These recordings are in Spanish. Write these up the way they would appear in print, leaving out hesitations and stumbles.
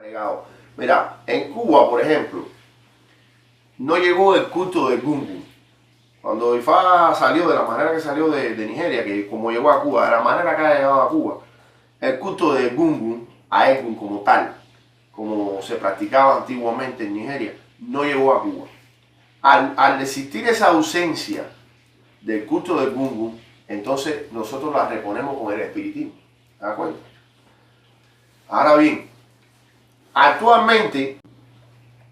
Agregado. Mira, en Cuba, por ejemplo, no llegó el culto del Gungun. Cuando Ifá salió de la manera que salió de Nigeria, que como llegó a Cuba, de la manera que ha llegado a Cuba, el culto de Gungun, a Egun como tal, como se practicaba antiguamente en Nigeria, no llegó a Cuba. Al existir esa ausencia del culto del Gungun, entonces nosotros la reponemos con el espiritismo. ¿Te das cuenta? Ahora bien, actualmente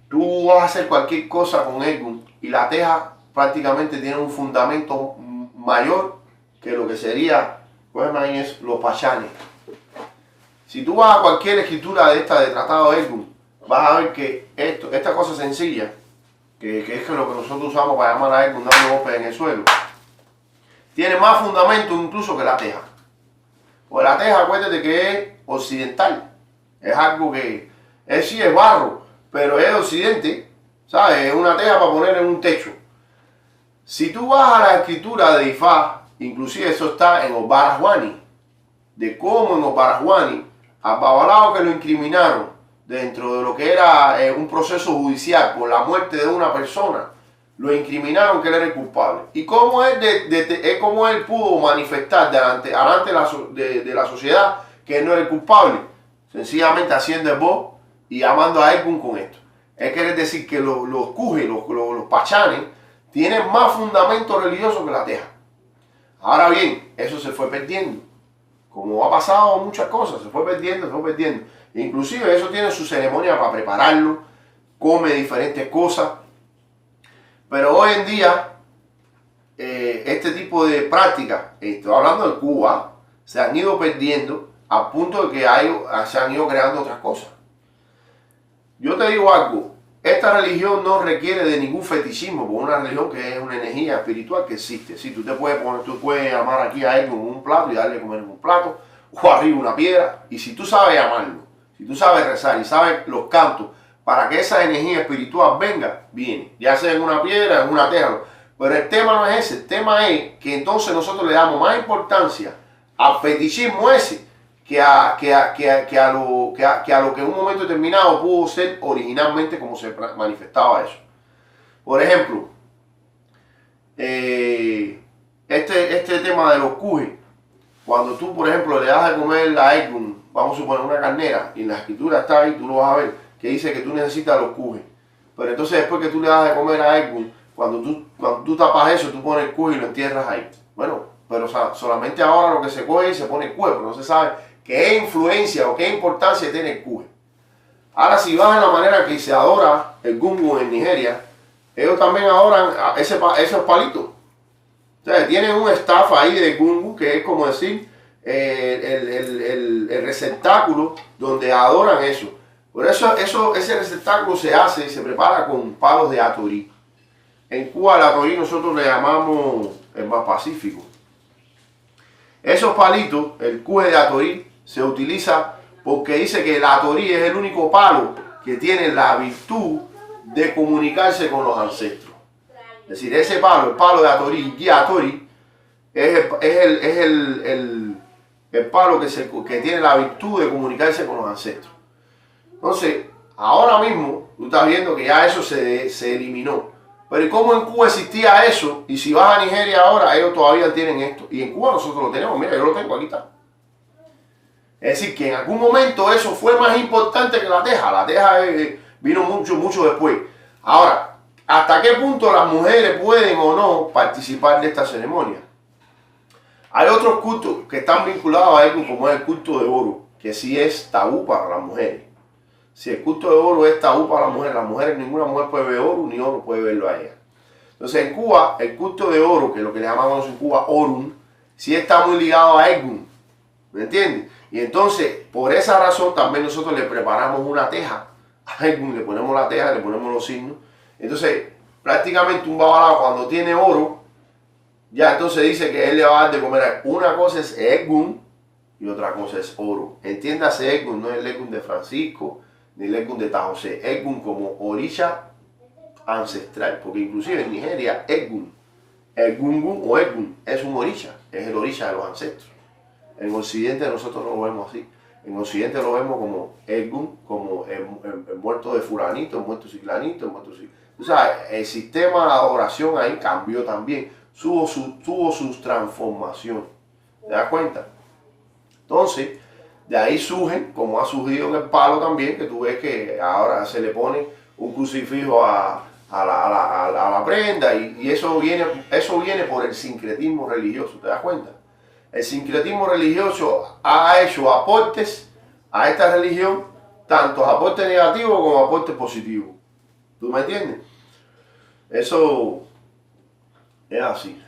tú vas a hacer cualquier cosa con Egun y la teja prácticamente tiene un fundamento mayor que lo que sería, pues, los pachanes. Si tú vas a cualquier escritura de esta de tratado de Egun, vas a ver que esta cosa sencilla, que es lo que nosotros usamos para llamar a Egun dando golpes en el suelo, tiene más fundamento incluso que la teja. Pues la teja, acuérdate que es occidental, es algo que sí es barro, pero es occidente, ¿sabes? Es una teja para poner en un techo. Si tú vas a la escritura de Ifá, inclusive eso está en Obarajwani, de cómo en Obarajwani, a Babalao que lo incriminaron dentro de lo que era un proceso judicial por la muerte de una persona, lo incriminaron que él era el culpable. Y cómo cómo él pudo manifestar delante de la sociedad que él no era el culpable, sencillamente haciendo el voz y llamando a Egun con esto. Es quiere decir que los cujis, los pachanes, tienen más fundamento religioso que la teja. Ahora bien, eso se fue perdiendo. Como ha pasado muchas cosas, se fue perdiendo, se fue perdiendo. Inclusive eso tiene su ceremonia para prepararlo, come diferentes cosas. Pero hoy en día, este tipo de prácticas, estoy hablando de Cuba, se han ido perdiendo al punto de que se han ido creando otras cosas. Yo te digo algo, esta religión no requiere de ningún fetichismo, porque una religión que es una energía espiritual que existe. Si tú puedes llamar aquí a él con un plato y darle a comer en un plato, o arriba una piedra, y si tú sabes llamarlo, si tú sabes rezar y sabes los cantos, para que esa energía espiritual venga, viene, ya sea en una piedra, en una teja. Pero el tema no es ese, el tema es que entonces nosotros le damos más importancia al fetichismo ese que a lo que en un momento determinado pudo ser originalmente como se manifestaba eso. Por ejemplo, este tema de los cujis, cuando tú, por ejemplo, le das de comer a Egun, vamos a suponer una carnera, y en la escritura está ahí, tú lo vas a ver, que dice que tú necesitas los cujis. Pero entonces después que tú le das de comer a Egun, cuando tú tapas eso, tú pones el cuj y lo entierras ahí. Bueno, pero o sea, solamente ahora lo que se coge y se pone el cuj, pero no se sabe qué influencia o qué importancia tiene el cuj. Ahora, si vas en la manera que se adora el gungun en Nigeria, ellos también adoran esos palitos. O sea, tienen un staff ahí de gungun que es como decir el receptáculo donde adoran eso. Por eso ese receptáculo se prepara con palos de atorí. En Cuba el atorí nosotros le llamamos el más pacífico. Esos palitos, el cuj de atorí, se utiliza porque dice que el atorí es el único palo que tiene la virtud de comunicarse con los ancestros. Es decir, ese palo, el palo de atorí, guía atorí, es el palo que tiene la virtud de comunicarse con los ancestros. Entonces, ahora mismo, tú estás viendo que ya eso se eliminó. Pero ¿y cómo en Cuba existía eso? Y si vas a Nigeria ahora, ellos todavía tienen esto. Y en Cuba nosotros lo tenemos. Mira, yo lo tengo, aquí está. Es decir, que en algún momento eso fue más importante que la teja. La teja vino mucho después. Ahora, ¿hasta qué punto las mujeres pueden o no participar de esta ceremonia? Hay otros cultos que están vinculados a algo como es el culto de oro, que sí es tabú para las mujeres. Si el culto de oro es tabú para las mujeres, ninguna mujer puede ver oro, ni oro puede verlo a ella. Entonces en Cuba, el culto de oro, que es lo que le llamamos en Cuba Orun, sí está muy ligado a Egun, ¿me entiendes? Y entonces, por esa razón, también nosotros le preparamos una teja a Egun, le ponemos la teja, le ponemos los signos. Entonces, prácticamente un babalao cuando tiene oro, ya entonces dice que él le va a dar de comer. Una cosa es Egun y otra cosa es oro. Entiéndase Egun, no es el Egun de Francisco, ni el Egun de Tajosé, Egun como orisha ancestral, porque inclusive en Nigeria Egun, el gungun o Egun es un orisha, es el orisha de los ancestros. En Occidente nosotros no lo vemos así. En Occidente lo vemos como Egun, como el muerto de fulanito, el muerto de ciclanito, el muerto de... O sea, el sistema de adoración ahí cambió también, tuvo sus transformaciones. ¿Te das cuenta? Entonces, de ahí surgen, como ha surgido en el palo también, que tú ves que ahora se le pone un crucifijo a la prenda y eso viene por el sincretismo religioso, ¿te das cuenta? El sincretismo religioso ha hecho aportes a esta religión, tanto aportes negativos como aportes positivos. ¿Tú me entiendes? Eso es así.